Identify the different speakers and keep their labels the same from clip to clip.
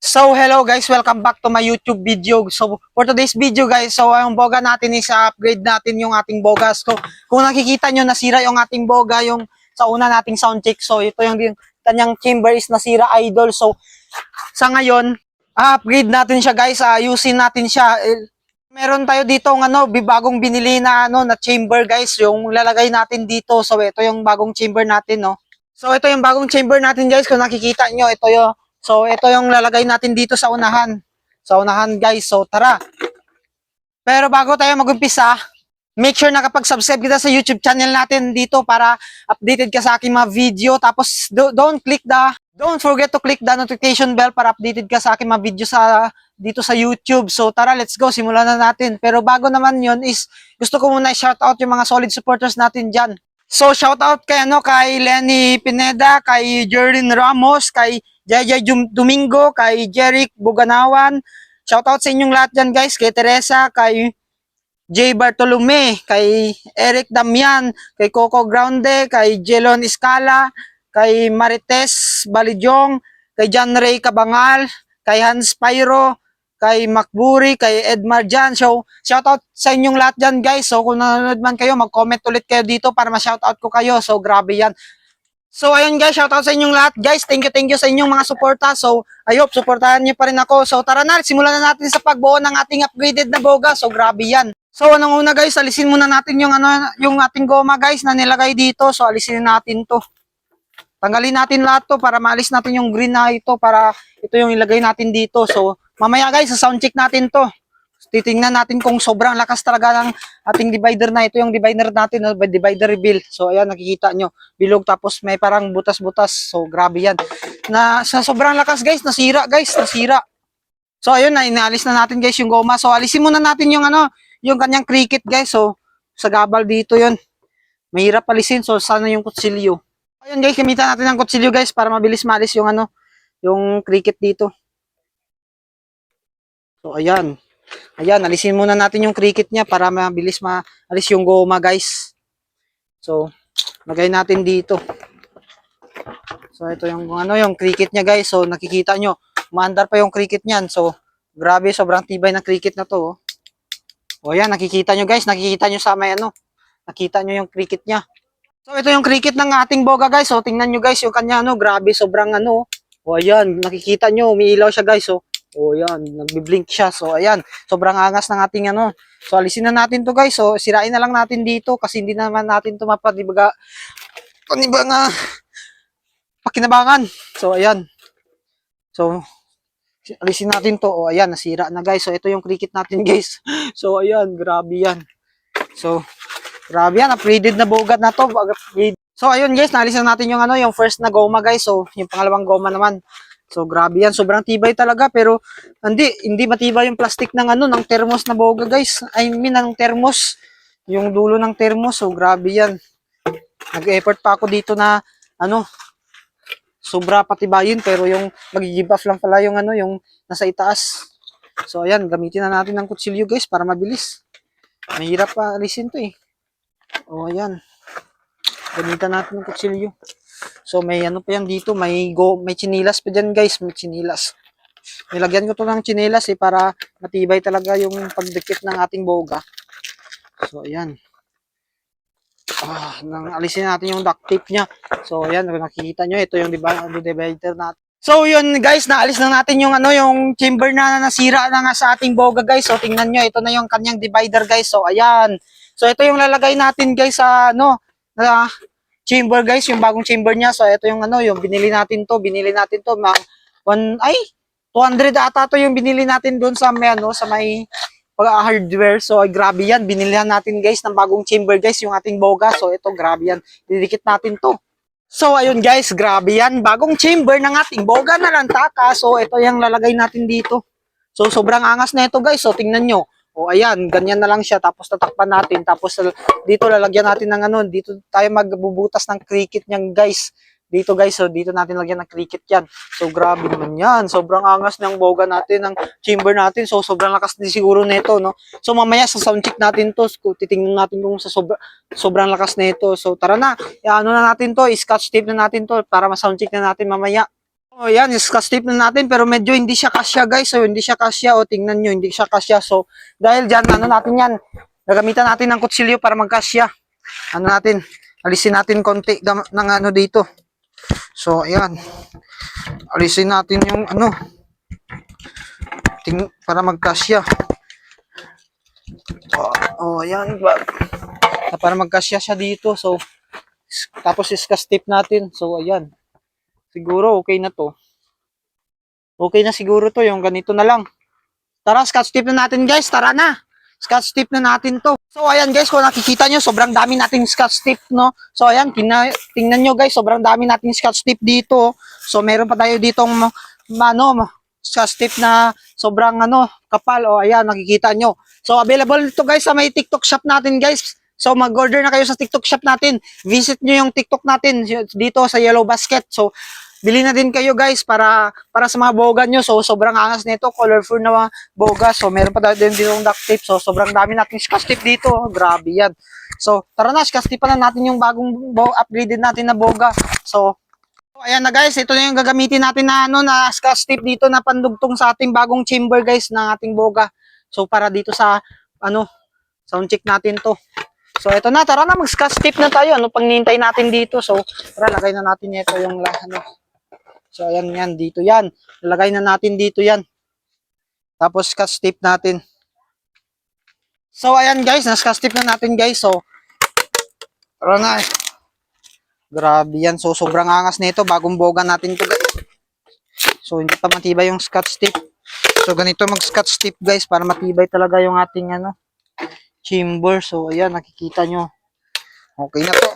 Speaker 1: So hello guys, welcome back to my YouTube video. So for today's video guys, yung boga natin is upgrade natin yung ating boga. So kung nakikita nyo nasira yung ating boga, yung sa una nating sound check. So ito yung kanyang chamber is nasira, idol. So sa ngayon, upgrade natin siya guys, ayusin natin siya. Meron tayo dito ng bagong binili na na chamber guys, yung lalagay natin dito. So ito yung bagong chamber natin, no. So ito yung bagong chamber natin guys, kung nakikita nyo, ito yung lalagay natin dito sa unahan. Sa unahan guys, so tara. Pero bago tayo mag-umpisa, make sure na kapag-subscribe kita sa YouTube channel natin dito para updated ka sa aking mga video. Tapos don't forget to click the notification bell para updated ka sa aking mga video dito sa YouTube. So tara, let's go, simulan na natin. Pero bago naman yon is gusto ko muna i-shout out yung mga solid supporters natin dyan. So shout out kay Lenny Pineda, kay Jerlyn Ramos, kay JJ Domingo, kay Jeric Buganawan. Shout out sa inyong lahat dyan guys, kay Teresa, kay J. Bartolome, kay Eric Damian, kay Coco Grounde, kay Jelon Escala, kay Marites Balijong, kay John Ray Cabangal, kay Hans Pyro, kay Macburi, kay Edmar Jan. So, shoutout sa inyong lahat dyan guys. So, kung nanonood man kayo, mag-comment ulit kayo dito para ma-shoutout ko kayo. So, grabe yan. So, ayun guys, shoutout sa inyong lahat. Guys, thank you sa inyong mga suporta. So, I hope supportahan niyo pa rin ako. So, tara na, simulan na natin sa pagbuo ng ating upgraded na boga. So, grabe yan. So, unang una guys, alisin muna natin yung ating goma guys na nilagay dito. So, alisin natin to. Tanggalin natin lahat to para maalis natin yung green na ito para ito yung ilagay natin dito. So, mamaya guys, sa sound check natin to. Titingnan natin kung sobrang lakas talaga ng ating divider na. Ito yung divider natin, divider reveal. So, ayan, nakikita nyo. Bilog tapos may parang butas-butas. So, grabe yan. Sa sobrang lakas guys, nasira guys, nasira. So, ayun na, inaalis na natin guys yung goma. So, alisin muna natin yung kanyang cricket guys. So, sa gabal dito yun. Mahirap alisin. So, sana yung kutsilyo. Ayun guys, gamitan natin ng kutsilyo guys para mabilis maalis yung cricket dito. So, ayan. Ayan, alisin muna natin yung cricket niya para mabilis maalis yung goma guys. So, lagay natin dito. So, ito yung cricket niya guys. So, nakikita nyo, umaandar pa yung cricket niyan. So, grabe, sobrang tibay ng cricket na to. O, ayan, nakikita nyo guys. Nakikita nyo sa may nakita nyo yung cricket niya. So, ito yung cricket ng ating boga guys. So, tingnan nyo guys yung kanya grabe, sobrang O, ayan, nakikita nyo, umiilaw siya guys. So, o, ayan, nagbi-blink siya. So, ayan, sobrang angas ng ating So, alisin na natin to guys. So, sirain na lang natin dito kasi hindi naman natin ito pakinabangan. So, ayan. So, alisin natin to. O, ayan, nasira na guys. So, ito yung cricket natin guys. So, ayan, grabe yan. So, grabe yan. Upgraded na bogat na to. So, ayun guys, naalisan natin yung first na goma guys. So, yung pangalawang goma naman. So, grabe yan. Sobrang tibay talaga. Pero, hindi matibay yung plastic ng thermos na boga guys. I mean, ng thermos. Yung dulo ng thermos. So, grabe yan. Nag-effort pa ako dito na, sobra patibayin. Pero yung mag-give off lang pala yung nasa itaas. So, ayan. Gamitin na natin ng kutsilyo guys para mabilis. Mahirap pa alisin to eh. O, ayan. Gamitan natin ng kutsilyo. So, may pa yan dito. May chinilas pa dyan guys. May chinilas. Nilagyan ko to ng chinilas para matibay talaga yung pagdikit ng ating boga. So, ayan. Alisin natin yung duct tape niya. So, ayan. Nakikita nyo. Ito yung divider natin. So, yun guys. Naalis na natin yung chamber na nasira na nga sa ating boga guys. So, tingnan nyo. Ito na yung kanyang divider guys. So, ayan. So, ito yung lalagay natin guys sa chamber guys, yung bagong chamber niya. So ito yung yung binili natin to 200 ata to yung binili natin doon sa may hardware. So grabe yan, binilihan natin guys ng bagong chamber guys yung ating boga. So ito grabe yan, didikit natin to. So ayun guys, grabe yan, bagong chamber ng ating boga na lantaka. So ito yung lalagay natin dito. So sobrang angas na ito guys. So tingnan nyo. O ayan, ganyan na lang siya. Tapos tatakpan natin. Tapos dito lalagyan natin ng dito tayo magbubutas ng cricket niyan guys. Dito guys, so dito natin lagyan ng cricket yan. So grabe naman yan. Sobrang angas ng boga natin, ng chamber natin. So sobrang lakas din siguro nito, no? So mamaya sa sound check natin to. Titingnan natin kung sobrang lakas nito. So tara na. Na natin to. I-scotch tape na natin to para ma-sound check na natin mamaya. So, ayan, scotch tape na natin, pero medyo hindi siya kasya, guys. So, hindi siya kasya. O, tingnan nyo, hindi siya kasya. So, dahil dyan, ano natin yan, gagamitan natin ng kutsilyo para magkasya. Ano natin, alisin natin konti ng ano dito. So, ayan. Alisin natin yung ano, para magkasya. Ayan. Para magkasya siya dito. So, tapos scotch tape natin. So, ayan. Siguro okay na to. Okay na siguro to, yung ganito na lang. Tara, scotch tape na natin, guys. Tara na. Scotch tape na natin to. So, ayan, guys, kung nakikita nyo, sobrang dami nating scotch tape, no? So, ayan, tingnan nyo, guys, sobrang dami nating scotch tape dito. So, meron pa tayo ditong, scotch tape na sobrang, kapal. O, ayan, nakikita nyo. So, available ito, guys, sa may TikTok shop natin, guys. So, mag-order na kayo sa TikTok shop natin. Visit nyo yung TikTok natin dito sa Yellow Basket. So, bili na din kayo, guys, para sa mga boga nyo. So, sobrang angas nito, colorful na mga boga. So, meron pa din dito ng duct tape. So, sobrang dami natin scotch tape dito. Grabe yan. So, tara na, scotch tape na natin yung bagong upgraded natin na boga. So, ayan na, guys, ito na yung gagamitin natin na na scotch tape dito na pandugtong sa ating bagong chamber, guys, ng ating boga. So, para dito sa sound check natin to. So, ito na, tara na, mag-scotch tape na tayo. Ano pang nintay natin dito? So, tara, lagay na natin ito yung So, ayan yan, dito yan. Lalagay na natin dito yan. Tapos, scotch tape natin. So, ayan, guys, na-scotch tape na natin, guys. So, tara na. Grabe yan. So, sobrang angas nito. Bagong boga natin to, guys. So, hindi pa matibay yung scotch tape. So, ganito mag-scotch tape, guys, para matibay talaga yung ating, chamber. So, ayan, nakikita nyo. Okay na to.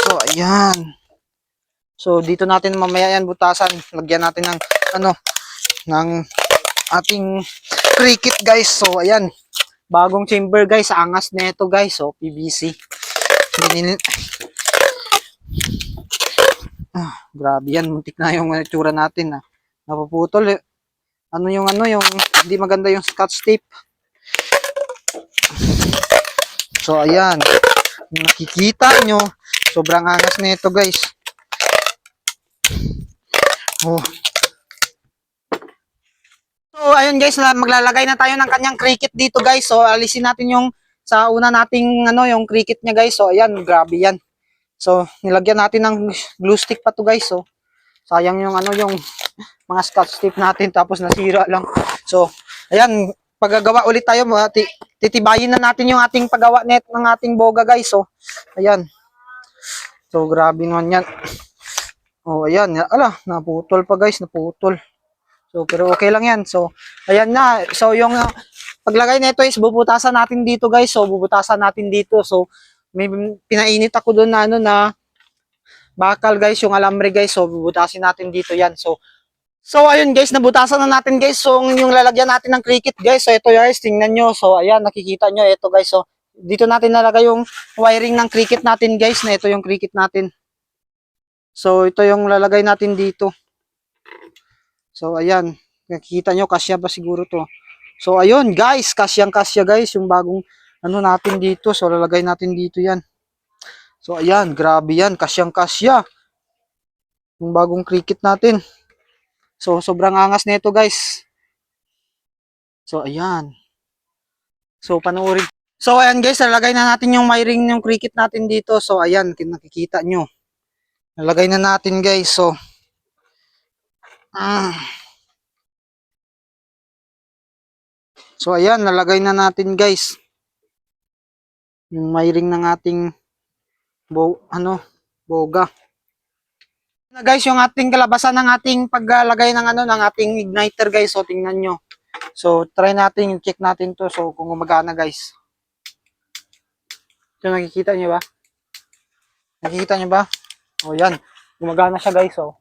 Speaker 1: So, ayan. So, dito natin mamaya yan butasan. Lagyan natin ng, ng ating cricket, guys. So, ayan. Bagong chamber, guys. Angas na ito, guys. So, PVC. Grabe yan. Muntik na yung itsura natin, napuputol. Yung hindi maganda yung scotch tape. So, ayan. Nakikita nyo. Sobrang angas na ito, guys. So, ayun, guys, maglalagay na tayo ng kanyang cricket dito, guys. So, alisin natin yung sa una nating yung cricket niya, guys. So, ayan, grabe yan. So, nilagyan natin ng glue stick pa to, guys. So, sayang yung yung mga scotch tape natin tapos nasira lang. So, ayan, paggagawa ulit tayo, titibayin na natin yung ating paggawa net ng ating boga, guys. So, ayan. So, grabe naman yan. Oh, ayan. Ala, naputol pa, guys. Naputol. So, pero okay lang yan. So, ayan na. So, yung paglagay nito is bubutasan natin dito, guys. So, bubutasan natin dito. So, may pinainit ako doon na na bakal, guys. Yung alambre, guys. So, bubutasin natin dito yan. So, ayun, guys. Nabutasan na natin, guys. So, yung lalagyan natin ng cricket, guys. So, ito, guys. Tingnan nyo. So, ayan. Nakikita nyo. Ito, guys. So, dito natin nalagay yung wiring ng cricket natin, guys, na ito yung cricket natin. So, ito yung lalagay natin dito. So, ayan. Nakikita nyo, kasya ba siguro to? So, ayun, guys. Kasyang-kasya, guys, yung bagong natin dito. So, lalagay natin dito yan. So, ayan. Grabe yan. Kasyang-kasya. Yung bagong cricket natin. So, sobrang angas nito, guys. So, ayan. So, panoorin. So, ayan, guys, nalagay na natin yung wiring ng cricket natin dito. So, ayan, nakikita nyo. Nalagay na natin, guys. So, ayan, nalagay na natin, guys. Yung wiring ng ating boga. Na, guys, yung ating kalabasan ng ating paglalagay ng ng ating igniter, guys. So, tingnan nyo. So, try natin, check natin to. So, kung gumagana, guys. So, nakikita nyo ba? Nakikita nyo ba? O, yan. Gumagana siya, guys. So,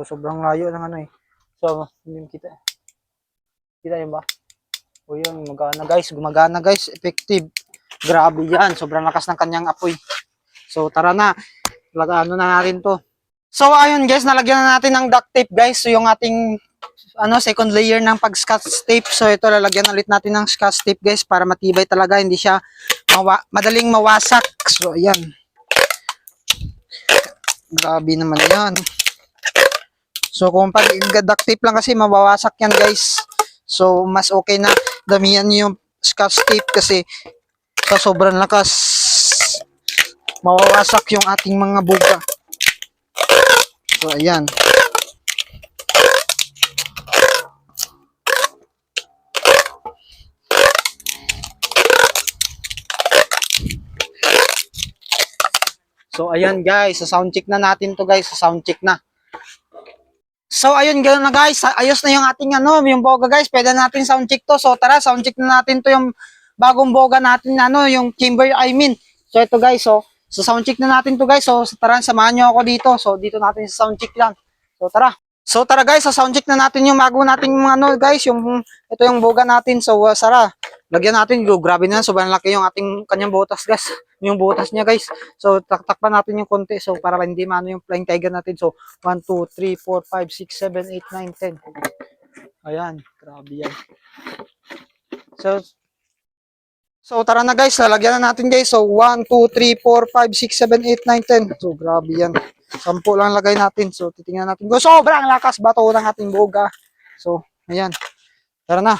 Speaker 1: sobrang layo ng So, hindi kita. Kita nyo ba? O, yun. Gumagana, guys. Effective. Grabe yan. Sobrang lakas ng kanyang apoy. So, tara na. Na natin to. So, ayun, guys. Nalagyan na natin ng duct tape, guys. So, yung ating second layer ng pag-scotch tape. So, ito, lalagyan ulit natin ng scotch tape, guys, para matibay talaga. Hindi siya madaling mawasak. So, ayan. Grabe naman yan. So, kung pag duct tape lang kasi, mabawasak yan, guys. So, mas okay na damihan nyo yung scotch tape kasi sa sobrang lakas, mawawasak yung ating mga buga. So, ayan. So, ayan guys. Sa sound check na natin to guys. Sa sound check na. So, ayun ganoon na guys. Ayos na yung ating yung boga guys. Pwede natin sound check to. So, tara, sound check na natin to yung bagong boga natin yung chamber I mean. So, ito guys. So sound check na natin to guys. So, tara, samahan nyo ako dito. So, dito natin sa sound check lang. So, tara. So, tara guys. Sa sound check na natin yung bago nating guys. Ito yung boga natin. So, sara. Lagyan natin. Grabe na. Sobrang laki yung kanyang butas guys. Yung butas niya guys. So, takpan natin yung konti. So, para hindi maano yung flying tiger natin. So, 1, 2, 3, 4, 5, 6, 7, 8, 9, 10. Ayan. Grabe yan. So, tara na guys. Lalagyan na natin guys. So, 1, 2, 3, 4, 5, 6, 7, 8, 9, 10. So, grabe yan. 10 lang lagay natin. So, titingnan natin. Sobrang lakas bato ng ating boga. So, ayan. Tara na.